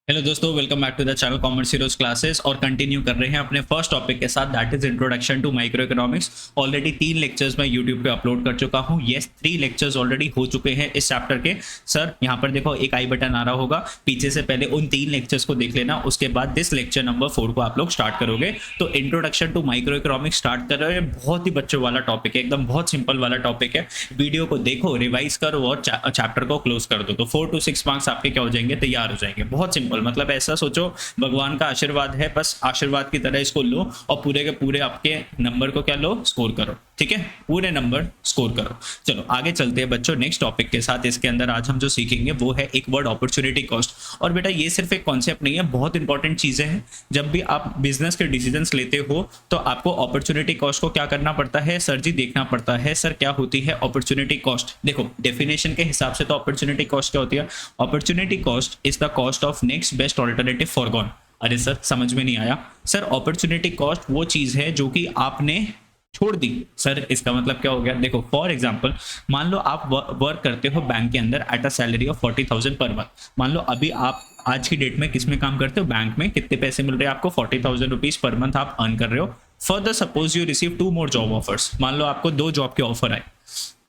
Hello दोस्तों, welcome back to the channel commerce heroes classes और continue कर रहे हैं अपने फर्स्ट टॉपिक के साथ, that is introduction to micro economics. Already 3 lectures मैं यूट्यूब पे अपलोड कर चुका हूं। यस, 3 लेक्चर्स ऑलरेडी हो चुके हैं इस चैप्टर के। सर यहाँ पर देखो एक आई बटन आ रहा होगा, पीछे से पहले उन 3 लेक्चर्स को देख लेना, उसके बाद दिस लेक्चर नंबर 4 को आप लोग स्टार्ट करोगे। तो introduction to micro economics start कर रहे हैं। बहुत ही बच्चों वाला टॉपिक है, एकदम बहुत सिंपल वाला टॉपिक है। वीडियो को देखो, रिवाइज करो और चैप्टर को क्लोज कर दो, तो 4 to 6 मार्क्स आपके क्या हो जाएंगे, तैयार हो जाएंगे। बहुत सिंपल, मतलब ऐसा सोचो भगवान का आशीर्वाद है, बस आशीर्वाद की तरह इसको लो और पूरे के पूरे आपके नंबर को क्या लो, स्कोर करो। ठीक है, पूरे नंबर स्कोर करो। चलो आगे चलते हैं बच्चों नेक्स्ट टॉपिक के साथ। इसके अंदर आज हम जो सीखेंगे वो है एक वर्ड, अपॉर्चुनिटी कॉस्ट। और बेटा ये सिर्फ एक कॉन्सेप्ट नहीं है, बहुत इंपॉर्टेंट चीजें हैं। जब भी आप बिजनेस के डिसीजंस लेते हो तो आपको अपॉर्चुनिटी कॉस्ट को क्या करना पड़ता है सर जी, देखना पड़ता है। सर क्या होती है अपॉर्चुनिटी कॉस्ट? देखो डेफिनेशन के हिसाब से तो अपॉर्चुनिटी कॉस्ट क्या होती है? Opportunity cost is the cost of next best alternative foregone. अरे सर समझ में नहीं आया। सर अपॉर्चुनिटी कॉस्ट वो चीज है जो कि आपने छोड़ दी। सर इसका मतलब क्या हो गया? देखो फॉर एग्जांपल, मान लो आप वर्क करते हो बैंक के अंदर at a salary of 40,000 per month. मान लो अभी आप आज की डेट में किस में काम करते हो? बैंक में। कितने पैसे मिल रहे हैं आपको? 40,000 रुपीज पर मंथ आप अर्न कर रहे हो। Further suppose you receive 2 more job offers. मान लो आपको 2 जॉब के ऑफर आए,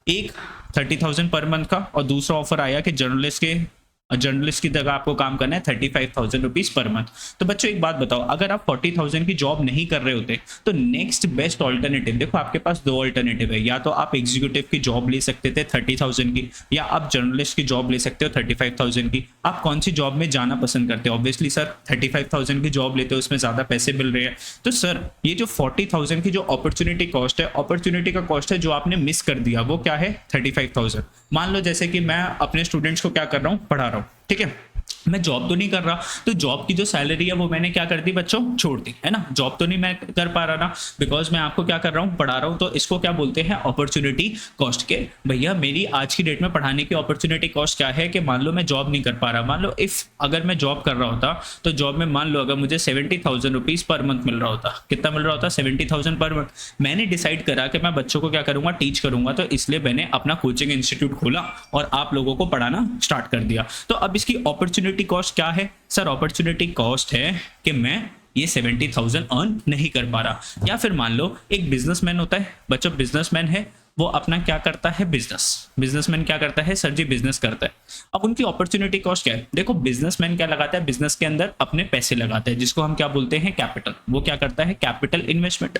एक 30,000 पर मंथ का और दूसरा ऑफर आया कि जर्नलिस्ट की जगह आपको काम करना है 35,000 रुपीज पर मंथ। तो बच्चों एक बात बताओ, अगर आप 40,000 की जॉब नहीं कर रहे होते तो नेक्स्ट बेस्ट ऑल्टरनेटिव, देखो आपके पास 2 ऑल्टरनेटिव है, या तो आप एग्जीक्यूटिव की जॉब ले सकते थे 30,000 की, या आप जर्नलिस्ट की जॉब ले सकते हो 35,000 की। आप कौन सी जॉब में जाना पसंद करते हो? ऑब्वियसली सर 35,000 की जॉब लेते हो, उसमें ज्यादा पैसे मिल रहे हैं। तो सर ये जो 40,000 की जो अपॉर्चुनिटी कॉस्ट है, अपॉर्चुनिटी का कॉस्ट है जो आपने मिस कर दिया, वो क्या है? 35,000। मान लो जैसे कि मैं अपने स्टूडेंट्स को क्या कर रहा हूँ, पढ़ा रहा हूँ, ठीक है, मैं जॉब तो नहीं कर रहा, तो जॉब की जो सैलरी है वो मैंने क्या कर दी बच्चों? छोड़ दी, है ना। जॉब तो नहीं मैं कर पा रहा ना, बिकॉज मैं आपको क्या कर रहा हूँ, पढ़ा रहा हूँ। तो इसको क्या बोलते हैं? अपॉर्चुनिटी कॉस्ट के। भैया मेरी आज की डेट में पढ़ाने की अपॉर्चुनिटी कॉस्ट क्या है कि मान लो मैं जॉब नहीं कर पा रहा। मान लो इफ अगर मैं जॉब कर रहा होता तो जॉब में मान लो अगर मुझे 70,000 रुपीज पर मंथ मिल रहा होता, कितना मिल रहा होता? 70,000 पर मंथ। मैंने डिसाइड करा कि मैं बच्चों को क्या करूंगा, टीच करूंगा, तो इसलिए मैंने अपना कोचिंग इंस्टीट्यूट खोला और आप लोगों को पढ़ाना स्टार्ट कर दिया। तो अब इसकी अपॉर्चुनिटी कॉस्ट क्या है? सर अपॉर्चुनिटी कॉस्ट है कि मैं ये 70,000 अर्न नहीं कर पा रहा। या फिर मान लो एक बिजनेसमैन होता है बच्चों, बिजनेसमैन है, वो अपना क्या करता है? बिजनेसमैन क्या करता है सर जी? बिजनेस करता है। अब उनकी अपॉर्चुनिटी कॉस्ट क्या है? देखो बिजनेसमैन क्या लगाता है, बिजनेस के अंदर अपने पैसे लगाता है, जिसको हम क्या बोलते हैं? कैपिटल। वो क्या करता है? Capital investment.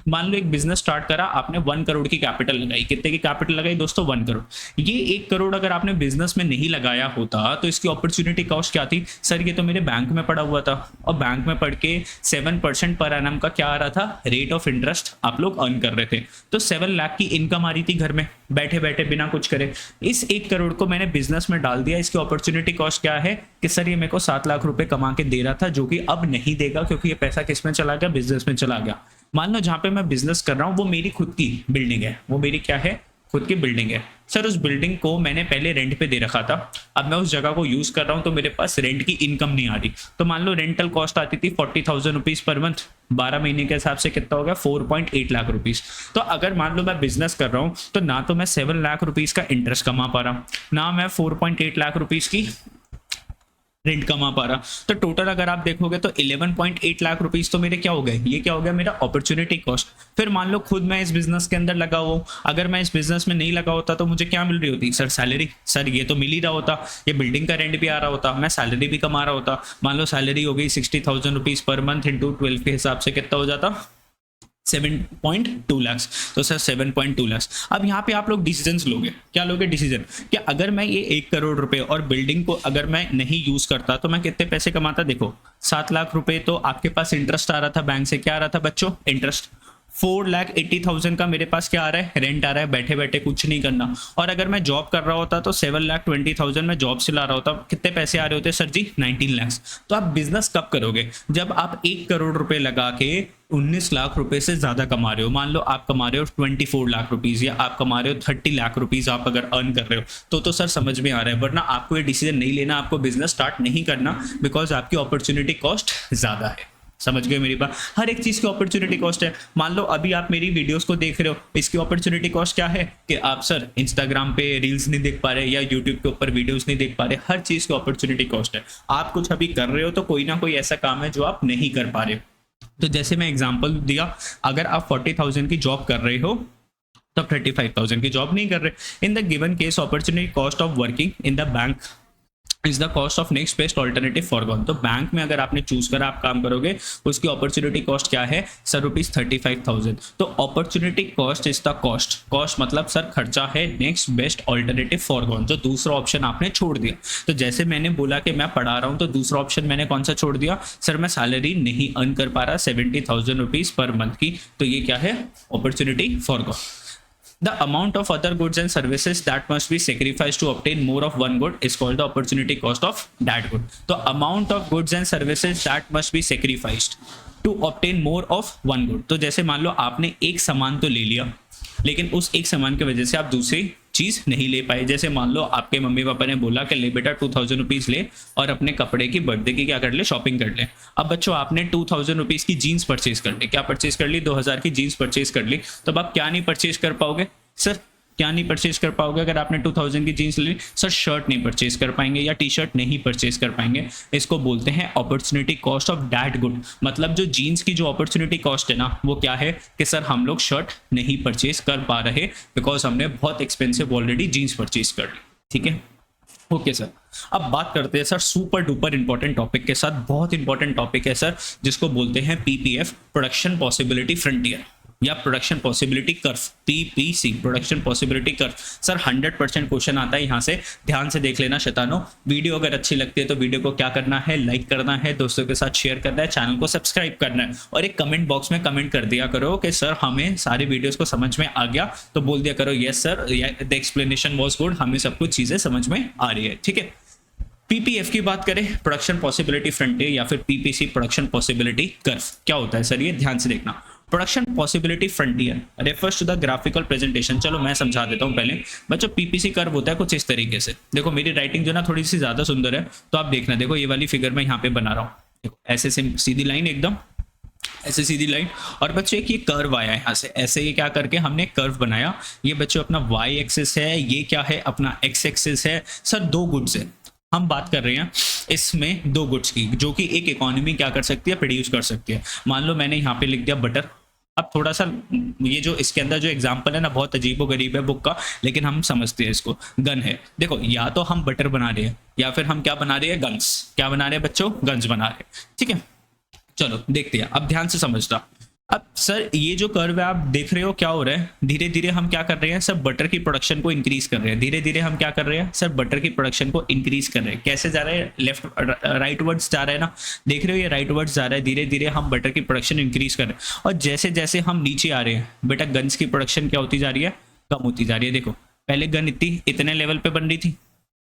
मान लो एक बिजनेस स्टार्ट करा, आपने 1 करोड़ की कैपिटल लगाई। कितने की कैपिटल लगाई दोस्तों? 1 करोड़। ये 1 करोड़ अगर आपने बिजनेस में नहीं लगाया होता तो इसकी अपॉर्चुनिटी कॉस्ट क्या थी? सर ये तो मेरे बैंक में पड़ा हुआ था और बैंक में पढ़ के 7% पर एनम का क्या आ रहा था? रेट ऑफ इंटरेस्ट आप लोग अर्न कर रहे थे। तो 7 लाख की इनकम आ रही थी घर में बैठे बैठे बिना कुछ करे। इस 1 करोड़ को मैंने बिजनेस में डाल दिया। इसकी अपॉर्चुनिटी कॉस्ट क्या है कि सर ये मेरे को 7 लाख रुपए कमा के दे रहा था, जो कि अब नहीं देगा क्योंकि ये पैसा किस में चला गया? बिजनेस में चला गया। मान लो जहां पे मैं बिजनेस कर रहा हूं वो मेरी खुद की बिल्डिंग है, वो मेरी क्या है? खुद की बिल्डिंग है। सर उस बिल्डिंग को मैंने पहले रेंट पे दे रखा था, अब मैं उस जगह को यूज कर रहा हूं तो मेरे पास रेंट की इनकम नहीं आ रही। तो मान लो रेंटल कॉस्ट आती थी 40,000 रुपीज पर मंथ, 12 महीने के हिसाब से कितना हो गया? 4.8 लाख रुपीज। तो अगर मान लो मैं बिजनेस कर रहा हूं तो ना तो मैं 7 लाख रुपीज का इंटरेस्ट कमा पा रहा, ना मैं 4.8 लाख रुपीज की रेंट कमा पा रहा। तो टोटल अगर आप देखोगे तो 11.8 लाख रुपीस तो मेरे क्या हो गए? ये क्या हो गया? मेरा अपॉर्चुनिटी कॉस्ट। फिर मान लो खुद मैं इस बिजनेस के अंदर लगा हुआ, अगर मैं इस बिजनेस में नहीं लगा होता तो मुझे क्या मिल रही होती? Sir salary. सर ये तो मिल ही रहा होता, ये बिल्डिंग का रेंट भी आ रहा होता, मैं सैलरी भी कमा रहा होता। मान लो सैलरी हो गई 60,000 रुपीज पर मंथ इंटू 12 के हिसाब से कितना हो जाता? 7.2 लाख। तो सर 7.2 लाख। अब यहाँ पे आप लोग डिसीजन लोगे, क्या लोगे डिसीजन? कि अगर मैं ये 1 करोड़ रुपए और बिल्डिंग को अगर मैं नहीं यूज करता तो मैं कितने पैसे कमाता? देखो 7 लाख रुपए तो आपके पास इंटरेस्ट आ रहा था बैंक से। क्या आ रहा था बच्चों? इंटरेस्ट। 4,80,000 का मेरे पास क्या आ रहा है? रेंट आ रहा है, बैठे बैठे कुछ नहीं करना। और अगर मैं जॉब कर रहा होता तो 7,20,000 में जॉब से ला रहा होता, कितने पैसे आ रहे होते सर जी? 19 लाख। तो आप बिजनेस कब करोगे? जब आप 1 करोड़ रुपए लगा के 19 लाख रुपए से ज्यादा कमा रहे हो। मान लो आप कमा रहे हो 24 लाख रुपीज या आप कमा रहे हो 30 लाख रुपीज, आप अगर अर्न कर रहे हो तो सर समझ में आ रहा है। वरना आपको ये डिसीजन नहीं लेना, आपको बिजनेस स्टार्ट नहीं करना, बिकॉज आपकी अपॉर्चुनिटी कॉस्ट ज्यादा है। समझ गए मेरी बात? हर एक चीज की अपॉर्चुनिटी कॉस्ट है। मान लो अभी आप मेरी वीडियोस को देख रहे हो, इसकी अपॉर्चुनिटी कॉस्ट क्या है कि आप सर इंस्टाग्राम पे रील्स नहीं देख पा रहे या यूट्यूब के ऊपर वीडियोस नहीं देख पा रहे, हर चीज की अपॉर्चुनिटी कॉस्ट है। आप कुछ अभी कर रहे हो तो कोई ना कोई ऐसा काम है जो आप नहीं कर पा रहे हो। तो जैसे मैं एग्जाम्पल दिया, अगर आप 40,000 की जॉब कर रहे हो तब 35,000 की जॉब नहीं कर रहे। In the given case opportunity cost of working in the bank is the cost of next best alternative foregone. तो बैंक में अगर आपने चूज करा आप काम करोगे, उसकी अपॉर्चुनिटी कॉस्ट क्या है सर? ₹35,000। तो opportunity cost is the cost, cost मतलब सर खर्चा है नेक्स्ट बेस्ट ऑल्टरनेटिव फॉरगॉन, जो दूसरा ऑप्शन आपने छोड़ दिया। तो जैसे मैंने बोला कि मैं पढ़ा रहा हूँ, तो दूसरा ऑप्शन मैंने कौन सा छोड़ दिया सर? मैं सैलरी नहीं अर्न कर पा रहा 70,000 रुपीज पर मंथ की, तो ये क्या है? Opportunity foregone. The amount of other goods and services that must be sacrificed to obtain more of one good is called the opportunity cost of that good. तो amount of goods and services that must be sacrificed to obtain more of one good. तो जैसे मान लो आपने एक सामान तो ले लिया, लेकिन उस एक सामान की वजह से आप दूसरी चीज नहीं ले पाए। जैसे मान लो आपके मम्मी पापा ने बोला कि ले बेटा 2,000 रुपीज ले और अपने कपड़े की बर्थडे की क्या कर ले? शॉपिंग कर ले। अब बच्चों आपने 2,000 रुपीज की जीन्स परचेज कर ली। क्या परचेज कर ली? 2,000 की जीन्स परचेज कर ली। तो अब आप क्या नहीं परचेज कर पाओगे सर? क्या नहीं परचेज कर पाओगे अगर आपने 2,000 की जीन्स ली? सर शर्ट नहीं परचेज कर पाएंगे या टी शर्ट नहीं परचेज कर पाएंगे। इसको बोलते हैं opportunity cost of that good. मतलब जो जीन्स की जो अपॉर्चुनिटी कॉस्ट है ना, वो क्या है कि सर हम लोग शर्ट नहीं परचेज कर पा रहे बिकॉज हमने बहुत एक्सपेंसिव ऑलरेडी जीन्स परचेज कर ली। ठीक है, ओके सर। अब बात करते हैं sir super duper important topic के साथ। बहुत इंपॉर्टेंट टॉपिक है सर, जिसको बोलते हैं पीपीएफ, प्रोडक्शन पॉसिबिलिटी फ्रंटियर, या production possibility curve, PPC, production possibility curve. Sir 100% question आता है यहाँ से, ध्यान से देख लेना शैतानो। वीडियो अगर अच्छी लगती है तो वीडियो को क्या करना है? लाइक करना है, दोस्तों के साथ शेयर करना है, चैनल को सब्सक्राइब करना है, और एक कमेंट बॉक्स में कमेंट कर दिया करो कि सर हमें सारी वीडियोस को समझ में आ गया। तो बोल दिया करो yes sir, the explanation was good, हमें सब कुछ चीजें समझ में आ रही है। ठीक है, पीपीएफ की बात करें, प्रोडक्शन पॉसिबिलिटी फ्रंटियर, या फिर पीपीसी, प्रोडक्शन पॉसिबिलिटी कर्व। क्या होता है सर ये? ध्यान से देखना। Production possibility frontier refers to the graphical presentation. चलो मैं समझा देता हूं पहले बच्चों। पीपीसी कर्व होता है कुछ इस तरीके से। देखो मेरी राइटिंग जो ना थोड़ी सी ज्यादा सुंदर है, तो आप देखना। देखो ये वाली फिगर मैं यहाँ पे बना रहा हूँ, देखो ऐसे सीधी लाइन, एकदम ऐसे सीधी लाइन। और बच्चों एक ये कर्व आया यहाँ से, ऐसे ये क्या करके हमने कर्व बनाया। ये बच्चों अपना वाई एक्सिस है, ये क्या है? अपना एक्स एक्सिस है। सर दो गुड्स है, हम बात कर रहे हैं इसमें दो गुड्स की, जो कि एक इकोनॉमी क्या कर सकती है? प्रोड्यूस कर सकती है। मान लो मैंने यहाँ पे लिख दिया बटर। अब थोड़ा सा ये जो इसके अंदर जो एग्जांपल है ना, बहुत अजीबो गरीब है बुक का, लेकिन हम समझते हैं इसको। गन है, देखो या तो हम बटर बना रहे हैं या फिर हम क्या बना रहे हैं? गन्स। क्या बना रहे हैं बच्चों? गन्स बना रहे हैं। ठीक है, चलो देखते हैं, अब ध्यान से समझना। अब सर ये जो कर्व है आप देख रहे हो क्या हो रहा है? धीरे धीरे हम क्या कर रहे हैं सर? बटर की प्रोडक्शन को इंक्रीज कर रहे हैं। धीरे धीरे हम क्या कर रहे हैं सर? बटर की प्रोडक्शन को इंक्रीज कर रहे हैं। कैसे जा रहे हैं? लेफ्ट राइट वर्ड्स जा रहा है ना, देख रहे हो ये राइट वर्ड्स जा रहा है। धीरे धीरे हम बटर की प्रोडक्शन इंक्रीज कर रहे हैं, और जैसे जैसे हम नीचे आ रहे हैं बेटा, गन्स की प्रोडक्शन क्या होती जा रही है? कम होती जा रही है। देखो पहले गन इतने लेवल पे बन रही थी,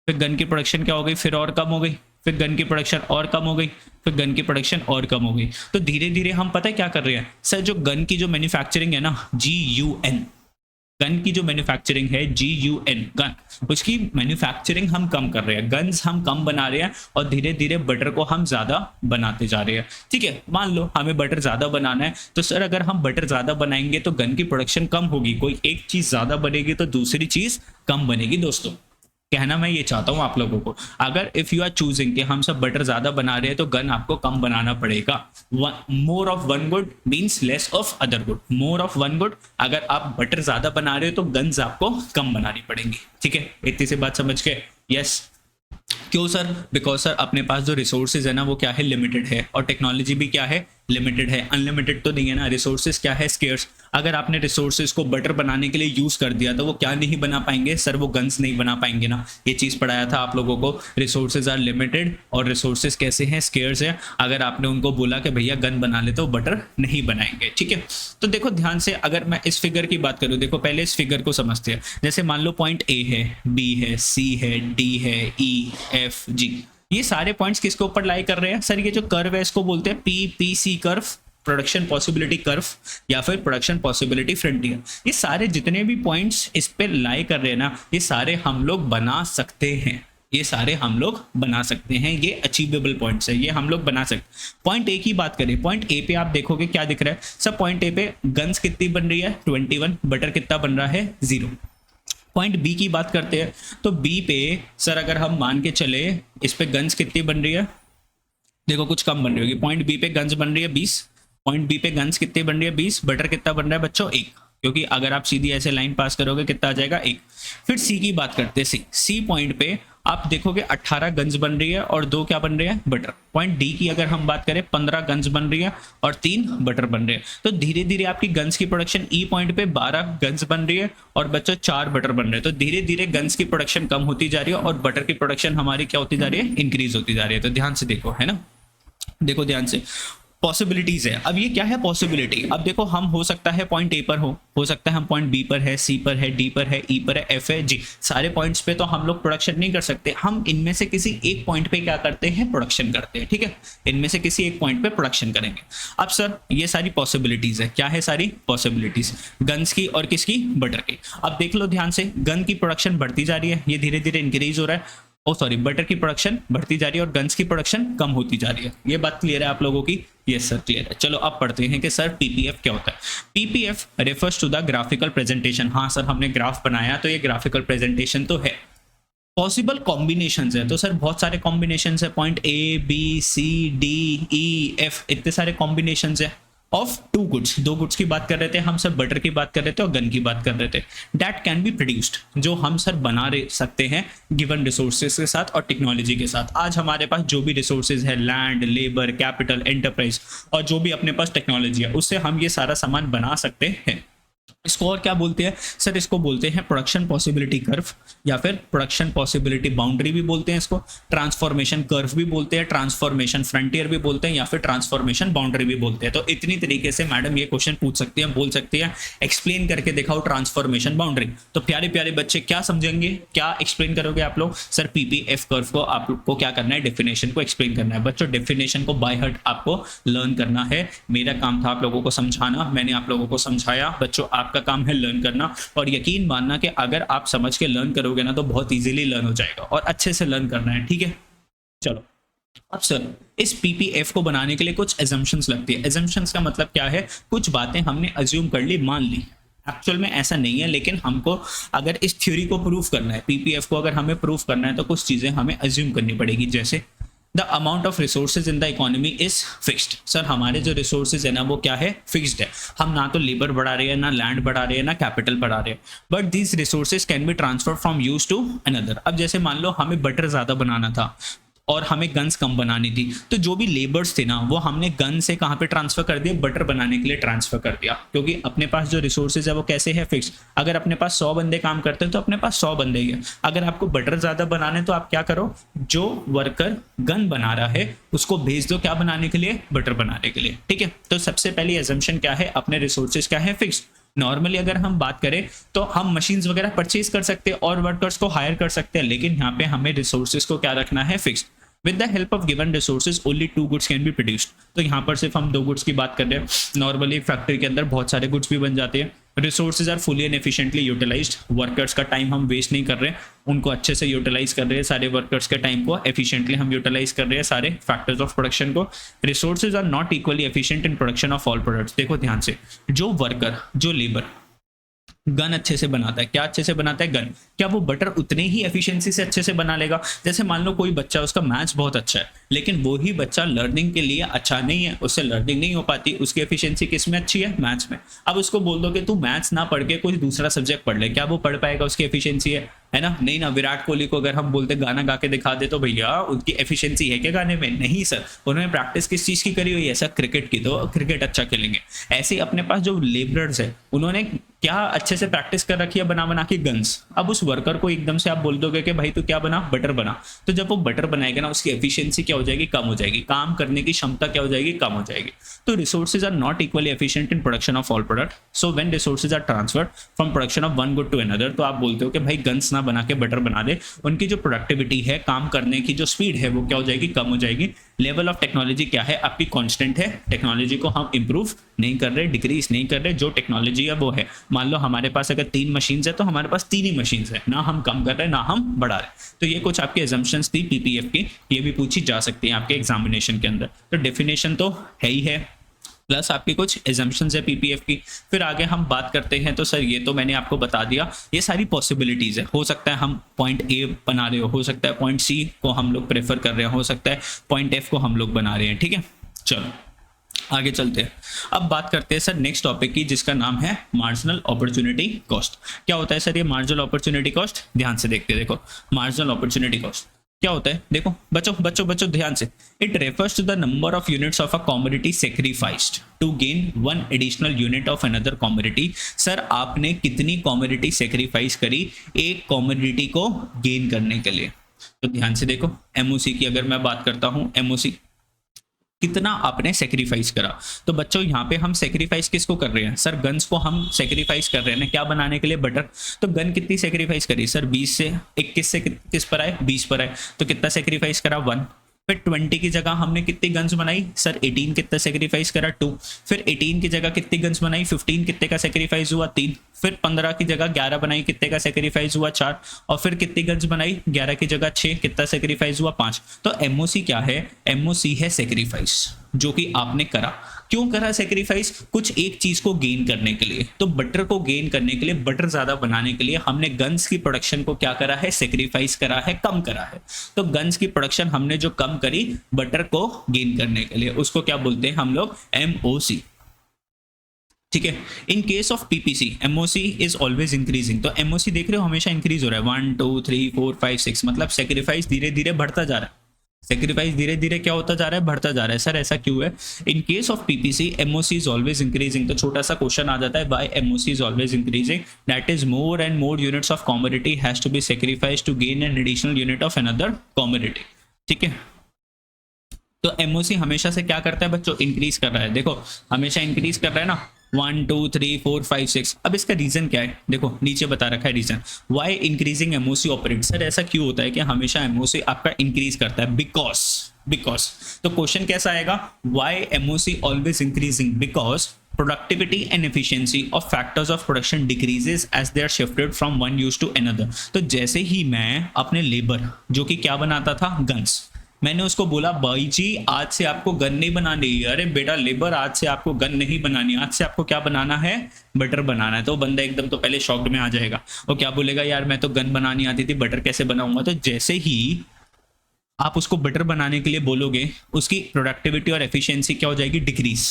फिर गन की प्रोडक्शन क्या हो गई? फिर और कम हो गई, फिर गन की प्रोडक्शन और कम हो गई, फिर गन की प्रोडक्शन और कम हो गई। तो धीरे धीरे हम पता है क्या कर रहे हैं सर? जो गन की जो मैन्युफैक्चरिंग है ना, GUN, गन की जो मैन्युफैक्चरिंग है GUN, गन, उसकी मैन्युफैक्चरिंग हम कम कर रहे हैं। गन्स हम कम बना रहे हैं और धीरे धीरे बटर को हम ज्यादा बनाते जा रहे हैं। ठीक है, मान लो हमें बटर ज्यादा बनाना है, तो सर अगर हम बटर ज्यादा बनाएंगे तो गन की प्रोडक्शन कम होगी। कोई एक चीज ज्यादा बनेगी तो दूसरी चीज कम बनेगी। दोस्तों कहना मैं ये चाहता हूं आप लोगों को, अगर इफ यू आर चूजिंग कि हम सब बटर ज्यादा बना रहे हैं तो गन आपको कम बनाना पड़ेगा। More of one good means less of other good. More of one good, अगर आप बटर ज्यादा बना रहे हो तो गन्स आपको कम बनानी पड़ेंगी। ठीक है, इतनी सी बात समझ के? यस। क्यों सर? बिकॉज सर अपने पास जो रिसोर्सेज है ना वो क्या है? लिमिटेड है, और टेक्नोलॉजी भी क्या है? लिमिटेड है। अनलिमिटेड तो नहीं है ना, रिसोर्सेज क्या है? स्केर्स। अगर आपने रिसोर्सेज को बटर बनाने के लिए यूज कर दिया तो वो क्या नहीं बना पाएंगे सर? वो गन्स नहीं बना पाएंगे ना। ये चीज पढ़ाया था आप लोगों को, रिसोर्सेज आर लिमिटेड और रिसोर्सेज कैसे हैं? स्केर्स है। अगर आपने उनको बोला कि भैया गन बना ले तो बटर नहीं बनाएंगे। ठीक है, तो देखो ध्यान से, अगर मैं इस फिगर की बात करूं, देखो पहले इस फिगर को समझते हैं। जैसे मान लो पॉइंट A है, B है, C है, D है, E, F, G, ये सारे पॉइंट्स किसके ऊपर लाई कर रहे हैं सर? ये जो कर्व है इसको बोलते हैं PPC curve, production possibility curve, या फिर प्रोडक्शन पॉसिबिलिटी फ्रंटियर। ये सारे जितने भी पॉइंट्स इस पे लाई कर रहे हैं ना, ये सारे हम लोग बना सकते हैं। ये सारे हम लोग बना सकते हैं, ये अचीवेबल पॉइंट्स है, ये हम लोग बना सकते। पॉइंट ए की बात करें, पॉइंट ए पे आप देखोगे क्या दिख रहा है सब, पॉइंट ए पे गन्स कितनी बन रही है 21, बटर कितना बन रहा है 0। पॉइंट बी की बात करते हैं, तो बी पे सर अगर हम मान के चले इस पे गन्स कितनी बन रही है, देखो कुछ कम बन रही होगी। पॉइंट बी पे गन्स बन रही है 20, पॉइंट बी पे गन्स कितनी बन रही है 20, बटर कितना बन रहा है बच्चों 1, क्योंकि अगर आप सीधी ऐसे लाइन पास करोगे कितना आ जाएगा 1। फिर सी की बात करते हैं, सी पॉइंट पे आप देखोगे 18 गन्स बन रही है और 2 क्या बन रही है बटर। पॉइंट डी की अगर हम बात करें 15 गन्स बन रही है और 3 बटर बन रहे हैं। तो धीरे धीरे आपकी गन्स की प्रोडक्शन ई पॉइंट पे 12 गन्स बन रही है और बच्चों 4 बटर बन रहे हैं। तो धीरे धीरे गन्स की प्रोडक्शन कम होती जा रही है और बटर की प्रोडक्शन हमारी क्या होती जा रही है, इंक्रीज होती जा रही है। तो ध्यान से देखो, है ना, देखो ध्यान से पॉसिबिलिटीज है। अब ये क्या है पॉसिबिलिटी, अब देखो हम हो सकता है पॉइंट ए पर हो सकता है हम पॉइंट बी पर है, सी पर है, डी पर है, ई पर है, एफ है, जी, सारे पॉइंट्स पे तो हम लोग प्रोडक्शन नहीं कर सकते। हम इनमें से किसी एक पॉइंट पे क्या करते हैं, प्रोडक्शन करते हैं, ठीक है, इनमें से किसी एक पॉइंट पे प्रोडक्शन करेंगे। अब सर ये सारी पॉसिबिलिटीज है, क्या है सारी पॉसिबिलिटीज, गन्स की और किसकी, बटर की। अब देख लो ध्यान से, गन की प्रोडक्शन बढ़ती जा रही है, ये धीरे धीरे इंक्रीज हो रहा है, बटर की प्रोडक्शन बढ़ती जा रही है और गन्स की प्रोडक्शन कम होती जा रही है। ये बात क्लियर है आप लोगों की, यस सर क्लियर है। चलो अब पढ़ते हैं कि सर पीपीएफ क्या होता है। PPF refers to the graphical presentation. हाँ सर हमने ग्राफ बनाया तो ये ग्राफिकल प्रेजेंटेशन तो है। पॉसिबल कॉम्बिनेशंस है, तो सर बहुत सारे कॉम्बिनेशंस है, point A B C D E F, इतने सारे कॉम्बिनेशंस है ऑफ 2 गुड्स। 2 गुड्स की बात कर रहे थे हम सर, बटर की बात कर रहे थे और गन की बात कर रहे थे। दैट कैन बी प्रोड्यूस्ड, जो हम सर बना सकते हैं गिवन रिसोर्सेज के साथ और टेक्नोलॉजी के साथ। आज हमारे पास जो भी रिसोर्सेज है, लैंड, लेबर, कैपिटल, एंटरप्राइज और जो भी अपने पास टेक्नोलॉजी है, उससे हम ये सारा सामान बना सकते हैं। इसको और क्या बोलते हैं सर, इसको बोलते हैं प्रोडक्शन पॉसिबिलिटी कर्व या फिर प्रोडक्शन पॉसिबिलिटी बाउंड्री भी बोलते हैं इसको, ट्रांसफॉर्मेशन कर्व भी बोलते हैं, ट्रांसफॉर्मेशन फ्रंटियर भी बोलते हैं या फिर ट्रांसफॉर्मेशन बाउंड्री भी बोलते हैं। तो इतनी तरीके से मैडम ये क्वेश्चन पूछ सकती है, बोल सकती है एक्सप्लेन करके दिखाओ ट्रांसफॉर्मेशन बाउंड्री। तो प्यारे प्यारे बच्चे क्या समझेंगे, क्या एक्सप्लेन करोगे आप लोग, सर पीपीएफ कर्व को आपको क्या करना है, डेफिनेशन को एक्सप्लेन करना है। बच्चों डेफिनेशन को बाय हार्ट आपको लर्न करना है, मेरा काम था आप लोगों को समझाना, मैंने आप लोगों को समझाया। बच्चों आपका काम है लर्न करना और यकीन मानना कि अगर आप समझ के लर्न करोगे ना तो बहुत इजीली लर्न हो जाएगा और अच्छे से लर्न करना है, ठीक है। चलो अब सर इस पीपीएफ को बनाने के लिए कुछ एजम्पशंस लगती है। एजम्पशंस का मतलब क्या है, कुछ बातें हमने अज्यूम कर ली, मान ली। एक्चुअल में ऐसा नहीं है, लेकिन हमको अगर इस थ्योरी को प्रूफ करना है, पीपीएफ को अगर हमें प्रूफ करना है तो कुछ चीजें हमें अज्यूम करनी पड़ेगी। जैसे the amount of resources in the economy is fixed. Sir हमारे जो रिसोर्सेज है ना वो क्या है, फिक्स्ड है। हम ना तो लेबर बढ़ा रहे हैं, ना लैंड बढ़ा रहे हैं, ना कैपिटल बढ़ा रहे हैं, but these resources can be transfer from use to another. अब जैसे मान लो हमें बटर ज्यादा बनाना था और हमें गन्स कम बनानी थी, तो जो भी लेबर्स थे ना वो हमने गन से कहाँ पे ट्रांसफर कर दिया, बटर बनाने के लिए ट्रांसफर कर दिया, क्योंकि अपने पास जो रिसोर्सेज है वो कैसे है, फिक्स। अगर अपने पास 100 बंदे काम करते हैं तो अपने पास 100 बंदे ही है। अगर आपको बटर ज्यादा बनाने तो आप क्या करो, जो वर्कर गन बना रहा है उसको भेज दो क्या बनाने के लिए, बटर बनाने के लिए, ठीक है। तो सबसे पहली एजम्पशन क्या है, अपने रिसोर्सेज क्या है, फिक्स। नॉर्मली अगर हम बात करें तो हम मशीन्स वगैरह परचेज कर सकते हैं और वर्कर्स को हायर कर सकते हैं, लेकिन यहाँ पे हमें रिसोर्सेज को क्या रखना है, fix. With the help of given resources only 2 goods can be produced। तो यहाँ पर सिर्फ हम 2 गुड्स की बात कर रहे हैं। नॉर्मली फैक्ट्री के अंदर बहुत सारे गुड्स भी बन जाते हैं। Resources are fully and efficiently utilized. Workers का टाइम हम वेस्ट नहीं कर रहे हैं, उनको अच्छे से यूटिलाइज कर रहे हैं। सारे वर्कर्स के टाइम को एफिशिएंटली हम यूटिलाइज कर रहे हैं, सारे फैक्टर्स ऑफ प्रोडक्शन को। Resources are not equally efficient in production of all products. देखो ध्यान से, जो वर्कर, जो लेबर गन अच्छे से बनाता है, क्या अच्छे से बनाता है, गन, क्या वो बटर उतने ही एफिशिएंसी से अच्छे से बना लेगा। जैसे मान लो कोई बच्चा, उसका मैथ्स बहुत अच्छा है, लेकिन वो ही बच्चा लर्निंग के लिए अच्छा नहीं है, उससे लर्निंग नहीं हो पाती, उसकी एफिशिएंसी किस में अच्छी है, मैथ्स में। अब उसको बोल दो कि तू मैथ्स ना पढ़ के कोई दूसरा सब्जेक्ट पढ़ ले, क्या वो पढ़ पाएगा, उसकी एफिशिएंसी है ना, नहीं ना। विराट कोहली को अगर हम बोलते गाना गा के दिखा दे तो भैया उनकी एफिशिएंसी है क्या गाने में, नहीं सर। उन्होंने प्रैक्टिस किस चीज की करी हुई है, सर क्रिकेट की, तो क्रिकेट अच्छा खेलेंगे। ऐसे अपने पास जो लेबरर्स है उन्होंने क्या अच्छे से प्रैक्टिस कर रखी है, बना बना के गन्स। अब उस वर्कर को एकदम से आप बोल दोगे कि भाई तू क्या बना, बटर बना, तो जब वो बटर बनाएगा ना उसकी एफिशिएंसी क्या हो जाएगी, कम हो जाएगी, काम करने की क्षमता क्या हो जाएगी, कम हो जाएगी। तो resources are not equally efficient in production of all product. So when resources are transferred from production of one good to another, तो आप बोलते हो कि भाई गन्स ना बना के बटर बना दे, उनकी जो प्रोडक्टिविटी है, काम करने की जो स्पीड है वो क्या हो जाएगी, कम हो जाएगी। लेवल ऑफ टेक्नोलॉजी क्या है, आपकी कांस्टेंट है, टेक्नोलॉजी को हम इंप्रूव नहीं कर रहे, डिक्रीज नहीं कर रहे, जो टेक्नोलॉजी है वो है। मान लो हमारे पास अगर 3 मशीन्स है तो हमारे पास 3 ही मशीन्स है, ना हम कम कर रहे ना हम बढ़ा रहे। तो ये कुछ आपके एजम्पशंस थी पीपीएफ की, ये भी पूछी जा सकती है आपके एग्जामिनेशन के अंदर। तो डेफिनेशन तो है ही है, प्लस आपकी कुछ एजम्पशंस है पीपीएफ की। फिर आगे हम बात करते हैं, तो सर ये तो मैंने आपको बता दिया, ये सारी पॉसिबिलिटीज़ है। हो सकता है हम पॉइंट ए बना रहे हो सकता है पॉइंट सी को हम लोग प्रेफर कर रहे हो सकता है पॉइंट एफ को हम लोग बना रहे हैं, ठीक है। चलो आगे चलते हैं। अब बात करते हैं सर नेक्स्ट टॉपिक की, जिसका नाम है मार्जिनल अपॉर्चुनिटी कॉस्ट। क्या होता है सर ये मार्जिनल अपॉर्चुनिटी कॉस्ट? ध्यान से देखते हैं, देखो मार्जिनल अपॉर्चुनिटी कॉस्ट क्या होता है, देखो बच्चों ध्यान से। It refers to the number of units of a commodity sacrificed to gain one additional unit of another commodity. Sir आपने कितनी कमोडिटी सेक्रीफाइस करी एक कमोडिटी को गेन करने के लिए? तो ध्यान से देखो, एमओसी की अगर मैं बात करता हूं, एमओसी कितना आपने सेक्रीफाइस करा। तो बच्चों यहाँ पे हम सेक्रीफाइस किसको कर रहे हैं? सर गन्स को हम सेक्रीफाइस कर रहे हैं, क्या बनाने के लिए? बटर। तो गन कितनी सेक्रीफाइस करी सर? 20 से 21 से किस पर आए? 20 पर आए। तो कितना सेक्रीफाइस करा? 1। फिर 20 की जगह हमने कितनी गन्स बनाई? सर 18 कितना सेक्रीफाइस करा? 2। फिर 18 की जगह कितनी गन्स बनाई? 15 कितने का सेक्रीफाइस हुआ? 3। फिर 15 की जगह 11 बनाई, कितने का सेक्रीफाइस हुआ? 4। और फिर कितनी गन्स बनाई? 11 की जगह 6, कितना सेक्रीफाइस हुआ? 5। तो एमओसी क्या है? एमओसी है सेक्रीफाइस, जो कि आपने करा। क्यों करा सेक्रीफाइस? कुछ एक चीज को गेन करने के लिए। तो बटर को गेन करने के लिए, बटर ज्यादा बनाने के लिए हमने गन्स की प्रोडक्शन को क्या करा है? सेक्रीफाइस करा है, कम करा है। तो गन्स की प्रोडक्शन हमने जो कम करी बटर को गेन करने के लिए, उसको क्या बोलते हैं हम लोग? एमओसी, ठीक है। In case of PPC MOC is always increasing. तो एमओसी देख रहे हो हमेशा इंक्रीज हो रहा है, 1 2 3 4 5 6, मतलब सेक्रीफाइस धीरे धीरे बढ़ता जा रहा है। सेक्रीफाइस धीरे धीरे क्या होता जा रहा है? बढ़ता जा रहा है। सर ऐसा क्यों है? In case of PPC MOC is always increasing. तो छोटा सा क्वेश्चन आ जाता है, why MOC is always increasing? That is more and more units of commodity has to be sacrifice to gain an additional unit of another commodity, ठीक है। तो MOC हमेशा से क्या करता है बच्चों? इंक्रीज कर रहा है। देखो हमेशा इंक्रीज कर रहा है ना, 1 2 3 4 5 6। अब इसका रीजन क्या है? देखो नीचे बता रखा है reason, why increasing MOC operate. Sir ऐसा क्यों होता है कि हमेशा एमओसी आपका इंक्रीज करता है? बिकॉज तो क्वेश्चन कैसा आएगा? Why MOC always increasing? Because productivity and efficiency of factors of production decreases as they are shifted from one use to another। तो जैसे ही मैं अपने लेबर जो कि क्या बनाता था? गन्स, मैंने उसको बोला भाई जी आज से आपको गन नहीं बनानी। अरे बेटा लेबर आज से आपको गन नहीं बनानी, आज से आपको क्या बनाना है? बटर बनाना है। तो बंदा एकदम तो पहले शॉक्ड में आ जाएगा, वो क्या बोलेगा? यार मैं तो गन बनानी आती थी, बटर कैसे बनाऊंगा? तो जैसे ही आप उसको बटर बनाने के लिए बोलोगे, उसकी प्रोडक्टिविटी और एफिशिएंसी क्या हो जाएगी? Decrease,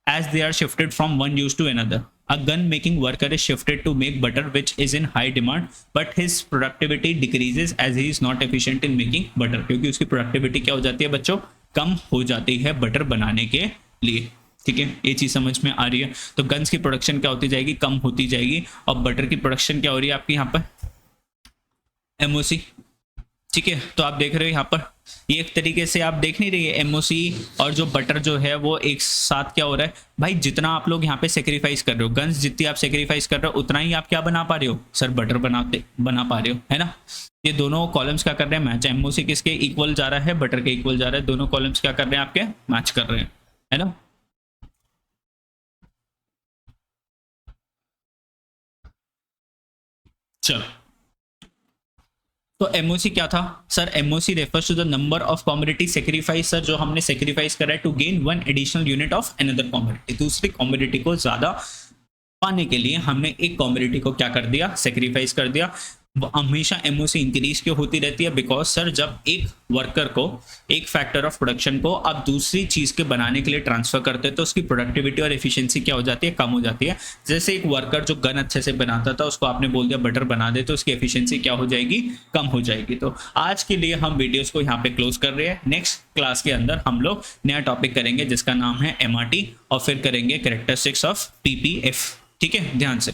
as they are shifted from one use to another। A gun making worker is shifted to make butter which is in high demand, but his productivity decreases as he is not efficient in making butter। क्योंकि उसकी productivity क्या हो जाती है बच्चों? कम हो जाती है बटर बनाने के लिए, ठीक है। ये चीज समझ में आ रही है? तो गन्स की प्रोडक्शन क्या होती जाएगी? कम होती जाएगी। और बटर की प्रोडक्शन क्या हो रही है आपकी यहाँ पर? एमओसी, ठीक है। तो आप देख रहे हो यहाँ पर ये एक तरीके से आप देख नहीं रही है एमओसी और जो बटर जो है वो एक साथ क्या हो रहा है भाई? जितना आप लोग यहाँ पे सेक्रीफाइस कर रहे हो, गन्स जितनी आप सेक्रीफाइस कर रहे हो उतना ही आप क्या बना पा रहे हो? सर बटर बना पा रहे हो, है ना। ये दोनों कॉलम्स क्या कर रहे हैं? मैच। एमओसी किसके इक्वल जा रहा है? बटर के इक्वल जा रहा है। दोनों कॉलम्स क्या कर रहे हैं आपके? मैच कर रहे हैं, है ना। चलो तो एमओसी क्या था? Sir MOC refers to the number of commodity sacrifice. Sir जो हमने सेक्रीफाइस करा है to gain one additional unit of another commodity, दूसरी कमोडिटी को ज्यादा पाने के लिए हमने एक कमोडिटी को क्या कर दिया? सेक्रीफाइस कर दिया। हमेशा एमओसी इंक्रीज क्यों होती रहती है? बिकॉज सर जब एक वर्कर को, एक फैक्टर ऑफ प्रोडक्शन को आप दूसरी चीज के बनाने के लिए ट्रांसफर करते हैं तो उसकी प्रोडक्टिविटी और एफिशिएंसी क्या हो जाती है? कम हो जाती है। जैसे एक वर्कर जो गन अच्छे से बनाता था उसको आपने बोल दिया बटर बना दे, तो उसकी एफिशिएंसी क्या हो जाएगी? कम हो जाएगी। तो आज के लिए हम वीडियोस को यहाँ पे क्लोज कर रहे हैं। नेक्स्ट क्लास के अंदर हम लोग नया टॉपिक करेंगे जिसका नाम है एमआरटी, और फिर करेंगे कैरेक्टरिस्टिक्स ऑफ पीपीएफ, ठीक है। ध्यान से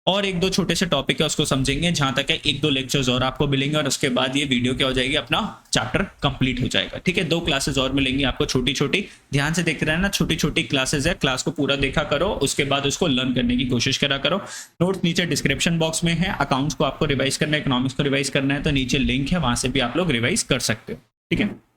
और एक दो छोटे से टॉपिक है उसको समझेंगे, जहां तक है एक दो लेक्चर्स और आपको मिलेंगे और उसके बाद ये वीडियो क्या हो जाएगी, अपना चैप्टर कंप्लीट हो जाएगा। ठीक है, 2 क्लासेस और मिलेंगी आपको छोटी छोटी, ध्यान से देखते रहना, छोटी छोटी क्लासेस है, क्लास को पूरा देखा करो, उसके बाद उसको लर्न करने की कोशिश करा करो। नोट्स नीचे डिस्क्रिप्शन बॉक्स में है, अकाउंट्स को आपको रिवाइज करना है, इकोनॉमिक्स को रिवाइज करना है तो नीचे लिंक है, वहां से भी आप लोग रिवाइज कर सकते हो। ठीक है।